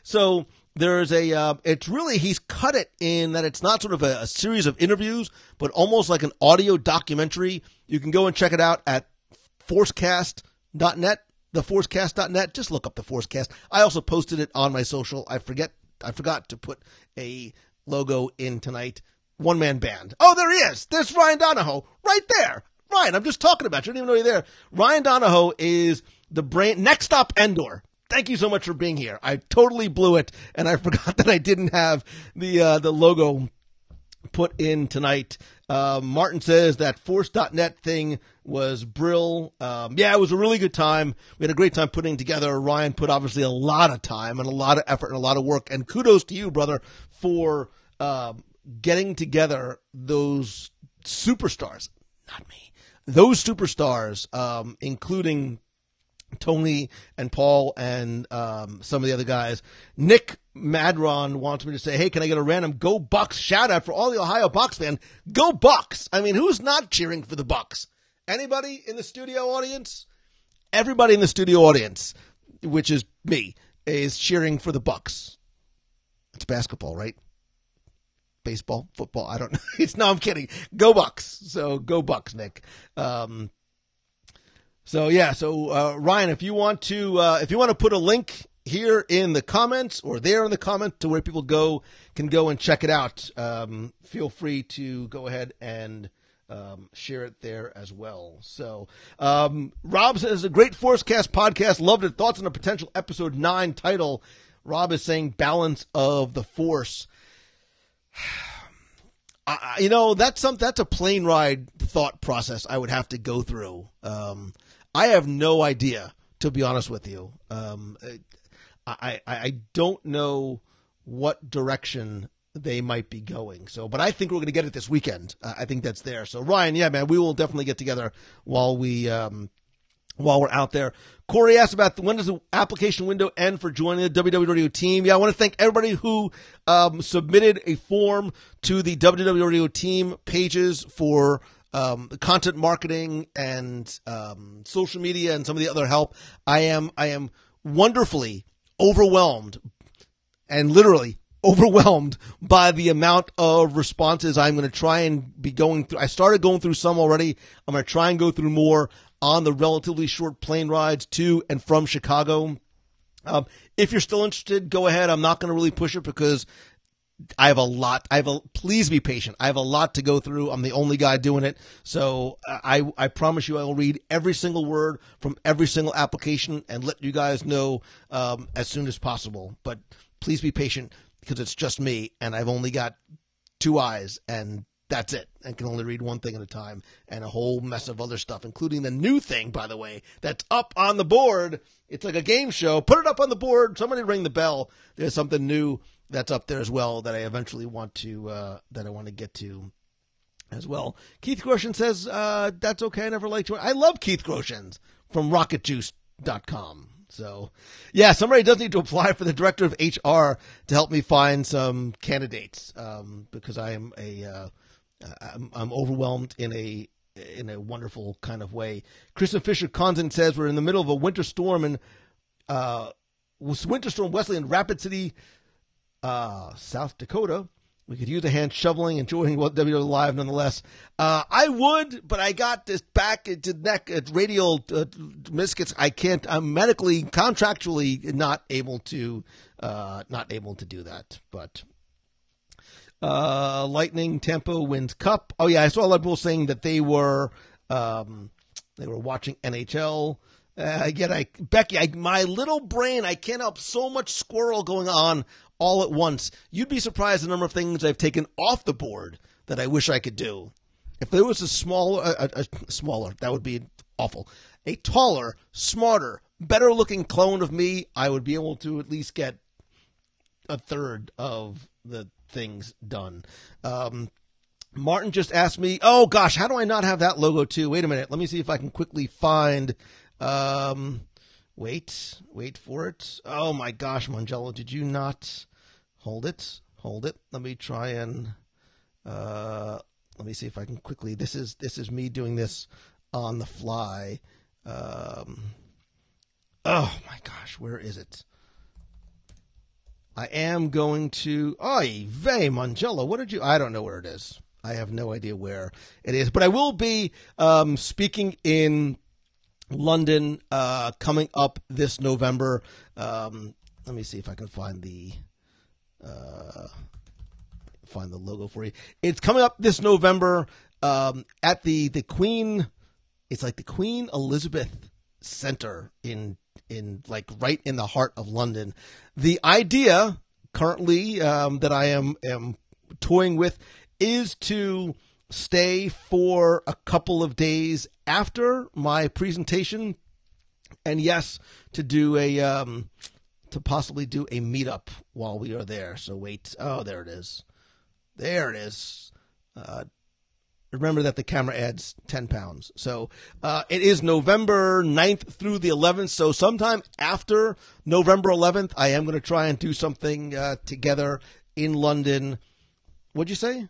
Speaker 2: So there's he's cut it in that it's not sort of a series of interviews, but almost like an audio documentary. You can go and check it out at forcecast.net. theforcecast.net. Just look up the Forcecast. I also posted it on my social. I forgot to put a logo in tonight. One man band. Oh, there he is. There's Ryan Donahoe right there. Ryan, I'm just talking about you. I didn't even know you're there. Ryan Donahoe is the brain. Next stop, Endor. Thank you so much for being here. I totally blew it, and I forgot that I didn't have the logo put in tonight. Martin says that Force.net thing was brill. Yeah, it was a really good time. We had a great time putting together. Ryan put obviously a lot of time and a lot of effort and a lot of work. And kudos to you, brother, for getting together those superstars. Not me. Those superstars, including Tony and Paul and some of the other guys. Nick Madron wants me to say, hey, can I get a random Go Bucks shout out for all the Ohio Bucks fans? Go Bucks! I mean, who's not cheering for the Bucks? Anybody in the studio audience? Everybody in the studio audience, which is me, is cheering for the Bucks. It's basketball, right? Baseball, football, I don't know. No, I'm kidding. Go Bucks. So go Bucks, Nick. Ryan, if you want to put a link here in the comments or there in the comment to where people can go and check it out, feel free to go ahead and share it there as well. So, Rob says, a great Forcecast podcast. Loved it. Thoughts on a potential episode 9 title. Rob is saying Balance of the Force. That's a plane ride thought process I would have to go through. I have no idea, to be honest with you. I don't know what direction they might be going. So, but I think we're going to get it this weekend. I think that's there. So, Ryan, yeah, man, we will definitely get together while we're out there. Corey asked about when does the application window end for joining the WDW Radio team? Yeah, I want to thank everybody who submitted a form to the WDW Radio team pages for content marketing and social media and some of the other help. I am wonderfully overwhelmed and literally overwhelmed by the amount of responses I'm going to try and be going through. I started going through some already. I'm going to try and go through more on the relatively short plane rides to and from Chicago. If you're still interested, go ahead. I'm not going to really push it because I have a lot. Please be patient. I have a lot to go through. I'm the only guy doing it. So I promise you I will read every single word from every single application and let you guys know as soon as possible. But please be patient because it's just me and I've only got 2 eyes and that's it. I can only read one thing at a time and a whole mess of other stuff, including the new thing, by the way, that's up on the board. It's like a game show. Put it up on the board. Somebody ring the bell. There's something new that's up there as well that I eventually want to get to as well. Keith Groshin says, that's okay. I never liked you. I love Keith Groshin from rocketjuice.com. So, yeah, somebody does need to apply for the director of HR to help me find some candidates, because I am I'm overwhelmed in a wonderful kind of way. Kristen Fisher Condon says we're in the middle of a winter storm in Wesley in Rapid City, South Dakota. We could use a hand shoveling, enjoying WDW Live nonetheless. I would, but I got this back into neck at radial meniscus. I can't. I'm medically, contractually not able to do that. But Lightning Tampa wins Cup. Oh yeah, I saw a lot of people saying that they were watching NHL. Becky, my little brain, I can't help so much squirrel going on all at once. You'd be surprised the number of things I've taken off the board that I wish I could do. If there was a smaller, that would be awful. A taller, smarter, better looking clone of me, I would be able to at least get a third of the things done. Martin just asked me, oh gosh, how do I not have that logo too? Wait a minute. Let me see if I can quickly find, wait for it. Oh my gosh, Mongello, did you not hold it? Let me try and, let me see if I can quickly, this is me doing this on the fly. Oh my gosh, where is it? I am going to, oy vey, Mongello, I don't know where it is. I have no idea where it is, but I will be speaking in London coming up this November. Let me see if I can find the logo for you. It's coming up this November at the Queen. It's like the Queen Elizabeth Center in like right in the heart of London. The idea currently that I am toying with is to stay for a couple of days after my presentation, and yes, to do to possibly do a meetup while we are there. So wait, oh, there it is. Remember that the camera adds 10 pounds. So it is November 9th through the 11th. So sometime after November 11th, I am going to try and do something together in London. What'd you say?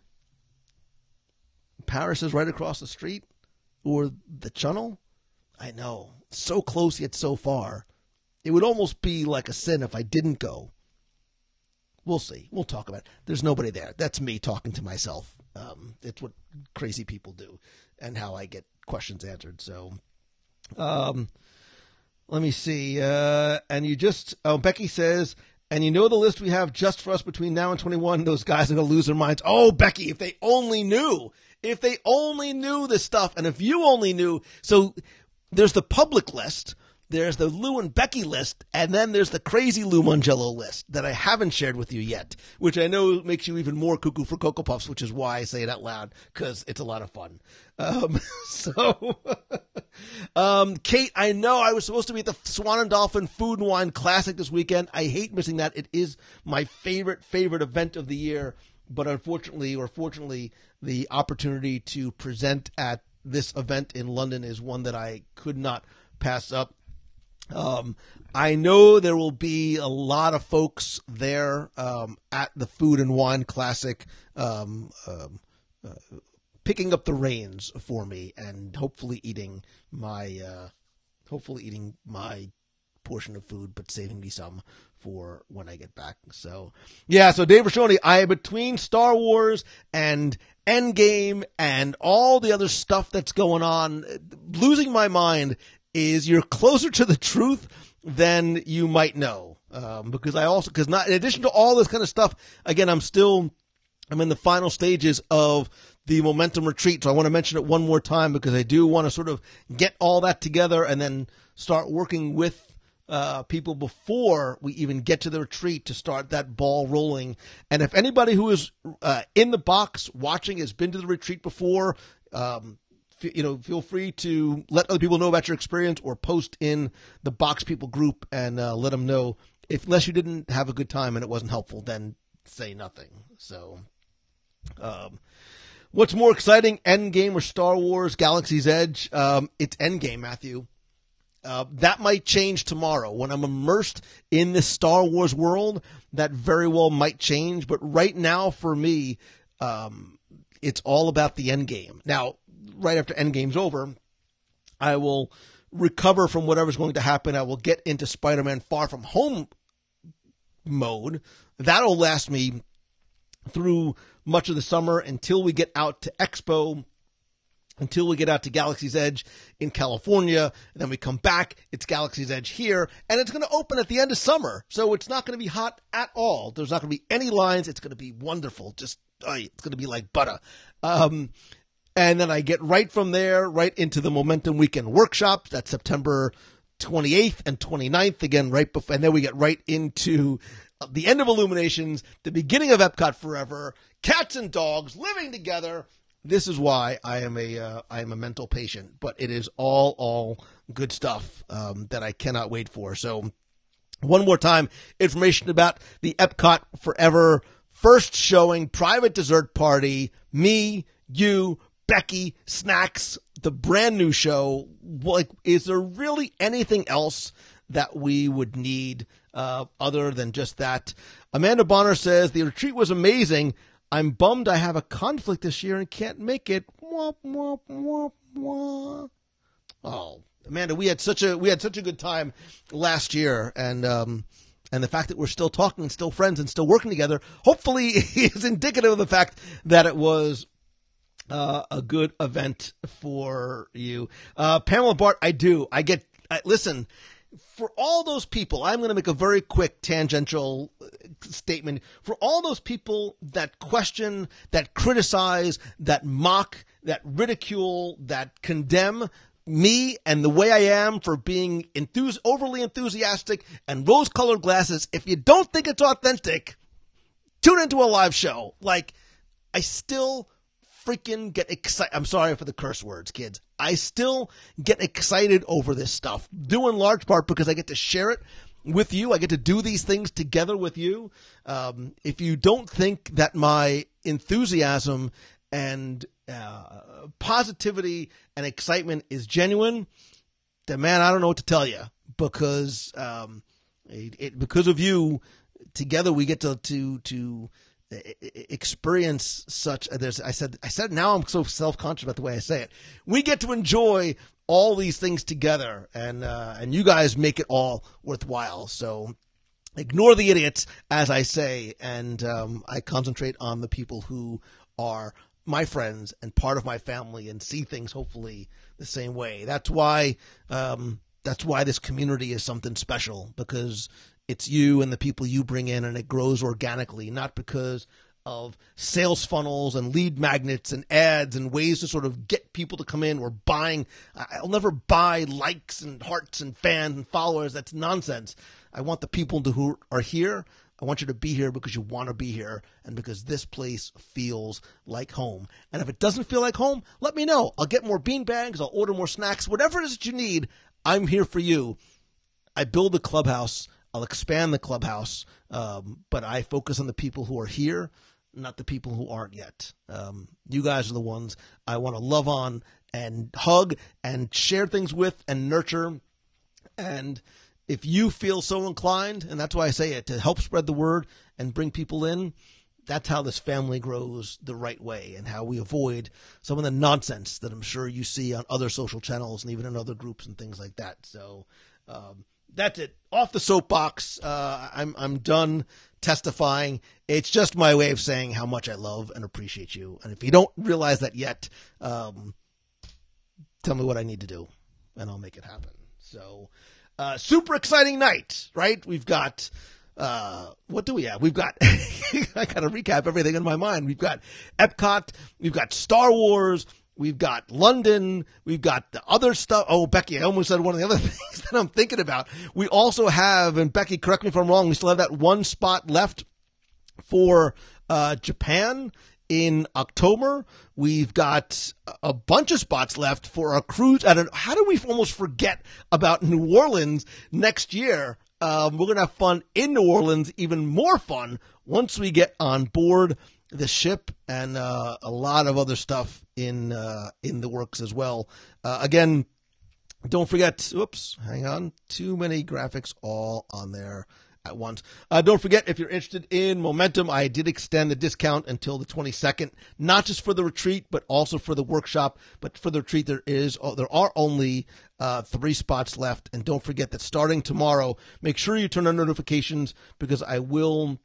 Speaker 2: Paris is right across the street, or the Channel. I know, so close yet so far. It would almost be like a sin if I didn't go. We'll see. We'll talk about it. There's nobody there. That's me talking to myself. It's what crazy people do, and how I get questions answered. So, let me see. And you just, Becky says, and you know the list we have just for us between now and 21. Those guys are gonna lose their minds. Oh, Becky, if they only knew. If they only knew this stuff, and if you only knew. So there's the public list, there's the Lou and Becky list, and then there's the crazy Lou Mongello list that I haven't shared with you yet, which I know makes you even more cuckoo for Cocoa Puffs, which is why I say it out loud, because it's a lot of fun. Kate, I know I was supposed to be at the Swan and Dolphin Food and Wine Classic this weekend. I hate missing that. It is my favorite event of the year. But unfortunately, or fortunately, the opportunity to present at this event in London is one that I could not pass up. I know there will be a lot of folks there at the Food and Wine Classic picking up the reins for me and hopefully eating my portion of food, but saving me some for when I get back. So, yeah, so Dave Rashoni, I am between Star Wars and Endgame and all the other stuff that's going on. Losing my mind is you're closer to the truth than you might know. Because in addition to all this kind of stuff, again, I'm in the final stages of the Momentum Retreat. So I want to mention it one more time because I do want to sort of get all that together and then start working with people before we even get to the retreat to start that ball rolling. And if anybody who is in the box watching has been to the retreat before, feel free to let other people know about your experience or post in the Box People group and let them know. Unless you didn't have a good time and it wasn't helpful, then say nothing. So, what's more exciting, Endgame or Star Wars Galaxy's Edge? It's Endgame, Matthew. That might change tomorrow. When I'm immersed in this Star Wars world, that very well might change. But right now, for me, it's all about the Endgame. Now, right after Endgame's over, I will recover from whatever's going to happen. I will get into Spider-Man Far From Home mode. That'll last me through much of the summer until we get out to Expo, until we get out to Galaxy's Edge in California, and then we come back, it's Galaxy's Edge here, and it's going to open at the end of summer, so it's not going to be hot at all. There's not going to be any lines. It's going to be wonderful. Just, it's going to be like butter. And then I get right from there, right into the Momentum Weekend Workshop. That's September 28th and 29th, again, right before, and then we get right into the end of Illuminations, the beginning of Epcot Forever, cats and dogs living together. This is why I am a mental patient, but it is all good stuff that I cannot wait for. So one more time, information about the Epcot Forever first showing, private dessert party, me, you, Becky, snacks, the brand new show. Like, is there really anything else that we would need other than just that? Amanda Bonner says, the retreat was amazing. I'm bummed I have a conflict this year and can't make it. Womp, womp, womp, womp. Oh, Amanda, we had such a good time last year, and the fact that we're still talking and still friends and still working together, hopefully is indicative of the fact that it was a good event for you. Pamela Bart, listen, for all those people, I'm going to make a very quick tangential statement. For all those people that question, that criticize, that mock, that ridicule, that condemn me and the way I am for being overly enthusiastic and rose-colored glasses, if you don't think it's authentic, tune into a live show. Like, I still freaking get excited. I'm sorry for the curse words, kids. I still get excited over this stuff, due in large part because I get to share it with you. I get to do these things together with you. If you don't think that my enthusiasm and positivity and excitement is genuine, then, man, I don't know what to tell you, because because of you, together we get to experience such. I said now I'm so self-conscious about the way I say it. We get to enjoy all these things together, and you guys make it all worthwhile. So ignore the idiots, as I say, and I concentrate on the people who are my friends and part of my family and see things hopefully the same way. That's why this community is something special, because it's you and the people you bring in, and it grows organically, not because of sales funnels and lead magnets and ads and ways to sort of get people to come in or buying. I'll never buy likes and hearts and fans and followers. That's nonsense. I want the people who are here. I want you to be here because you want to be here and because this place feels like home. And if it doesn't feel like home, let me know. I'll get more bean bags. I'll order more snacks. Whatever it is that you need, I'm here for you. I build the clubhouse. I'll expand the clubhouse, but I focus on the people who are here, not the people who aren't yet. You guys are the ones I want to love on and hug and share things with and nurture. And if you feel so inclined, and that's why I say it, to help spread the word and bring people in, that's how this family grows the right way, and how we avoid some of the nonsense that I'm sure you see on other social channels and even in other groups and things like that. So, that's it. Off the soapbox. I'm done testifying. It's just my way of saying how much I love and appreciate you. And if you don't realize that yet, tell me what I need to do, and I'll make it happen. So, super exciting night, right? We've got, what do we have? We've got, I got to recap everything in my mind. We've got Epcot. We've got Star Wars. We've got London. We've got the other stuff. Oh, Becky, I almost said one of the other things that I'm thinking about. We also have, and Becky, correct me if I'm wrong, we still have that one spot left for Japan in October. We've got a bunch of spots left for a cruise. How do we almost forget about New Orleans next year? We're going to have fun in New Orleans, even more fun once we get on board the ship, and a lot of other stuff in the works as well. Again, don't forget, hang on, too many graphics all on there at once. Don't forget, if you're interested in Momentum, I did extend the discount until the 22nd, not just for the retreat, but also for the workshop. But for the retreat, there are only 3 spots left. And don't forget that starting tomorrow, make sure you turn on notifications, because I will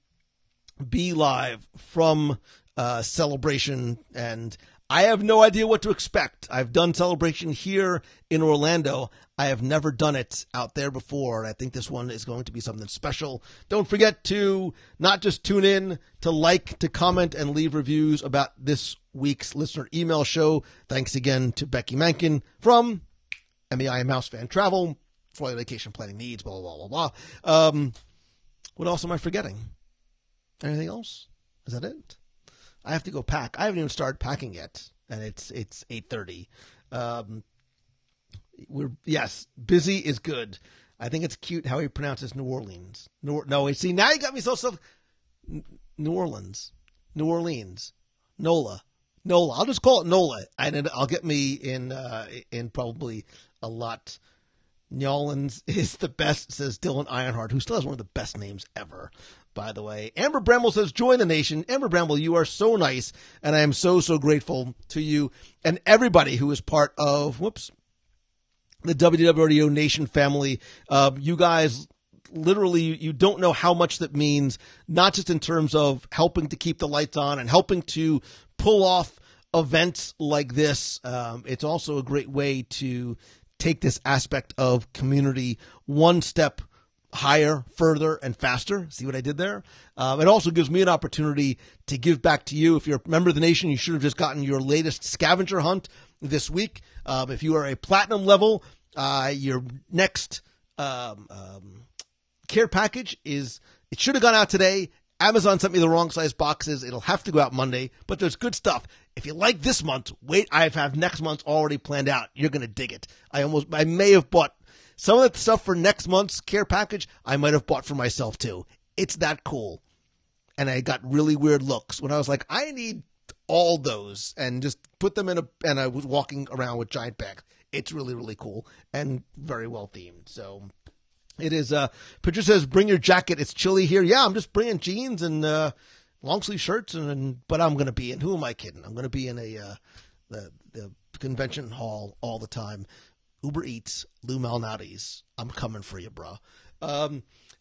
Speaker 2: be live from Celebration, and I have no idea what to expect. I've done Celebration here in Orlando. I have never done it out there before, and I think this one is going to be something special. Don't forget to not just tune in, to like, to comment, and leave reviews about this week's listener email show. Thanks again to Becky Mankin from MEI and Mouse Fan Travel for all your vacation planning needs, blah, blah, blah, blah. What else am I forgetting? Anything else? Is that it? I have to go pack. I haven't even started packing yet, and it's 8:30. Yes, busy is good. I think it's cute how he pronounces New Orleans. No, see, now you got me so New Orleans, NOLA. I'll just call it NOLA, and I'll get me in probably a lot. New Orleans is the best, says Dylan Ironheart, who still has one of the best names ever, by the way. Amber Bramble says, join the nation. Amber Bramble, you are so nice, and I am so, so grateful to you and everybody who is part of, the WDW Radio Nation family. You guys, literally, you don't know how much that means, not just in terms of helping to keep the lights on and helping to pull off events like this. It's also a great way to take this aspect of community one step higher, further, and faster. See what I did there? It also gives me an opportunity to give back to you. If you're a member of the nation, you should have just gotten your latest scavenger hunt this week. If you are a platinum level, your next care package it should have gone out today. Amazon sent me the wrong size boxes. It'll have to go out Monday, but there's good stuff. If you like this month, wait, I have next month's already planned out. You're going to dig it. I may have bought some of the stuff for next month's care package. I might have bought for myself too. It's that cool. And I got really weird looks when I was like, I need all those, and just put them and I was walking around with giant bags. It's really, really cool and very well themed. So it is, Patricia says, bring your jacket. It's chilly here. Yeah, I'm just bringing jeans and, long sleeve shirts, but I'm going to be in, who am I kidding? I'm going to be in the convention hall all the time. Uber Eats, Lou Malnati's. I'm coming for you, bro.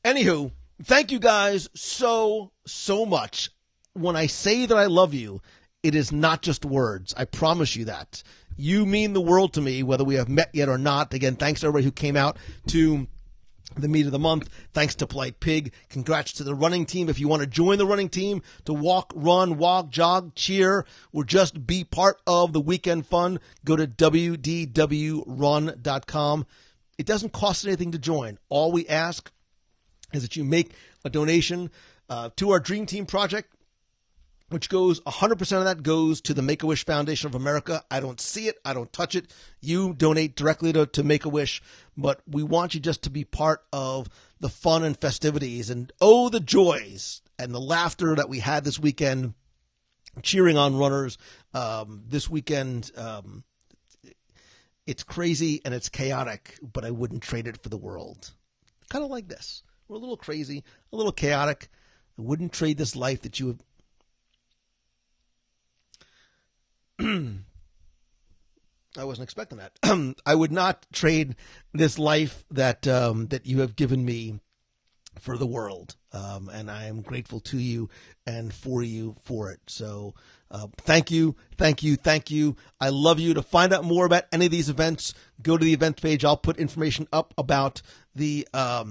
Speaker 2: Anywho, thank you guys so, so much. When I say that I love you, it is not just words. I promise you that. You mean the world to me, whether we have met yet or not. Again, thanks to everybody who came out to the meet of the month. Thanks to Polite Pig. Congrats to the running team. If you want to join the running team to walk, run, walk, jog, cheer, or just be part of the weekend fun, go to WDWRun.com. It doesn't cost anything to join. All we ask is that you make a donation to our Dream Team project, which goes, 100% of that goes to the Make-A-Wish Foundation of America. I don't see it. I don't touch it. You donate directly to Make-A-Wish, but we want you just to be part of the fun and festivities, and the joys and the laughter that we had this weekend, cheering on runners. This weekend, it's crazy and it's chaotic, but I wouldn't trade it for the world. Kind of like this. We're a little crazy, a little chaotic. I wouldn't trade this life that you have. I wasn't expecting that. I would not trade this life that you have given me for the world. And I am grateful to you and for you for it. So thank you. I love you. To find out more about any of these events, go to the events page. I'll put information up about the, I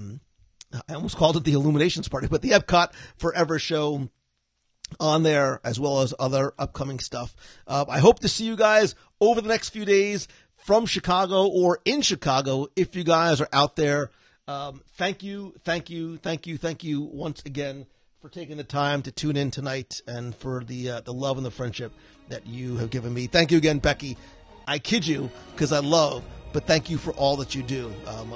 Speaker 2: almost called it the Illuminations party, but the Epcot Forever show on there, as well as other upcoming stuff. I hope to see you guys over the next few days from Chicago or in Chicago if you guys are out there. Thank you once again for taking the time to tune in tonight and for the love and the friendship that you have given me. Thank you again, Becky. I kid you because I love but thank you for all that you do.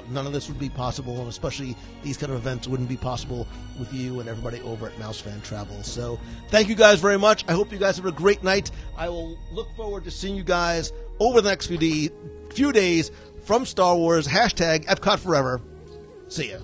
Speaker 2: None of this would be possible, and especially these kind of events wouldn't be possible with you and everybody over at Mouse Fan Travel. So thank you guys very much. I hope you guys have a great night. I will look forward to seeing you guys over the next few days from Star Wars. #Epcot Forever. See ya.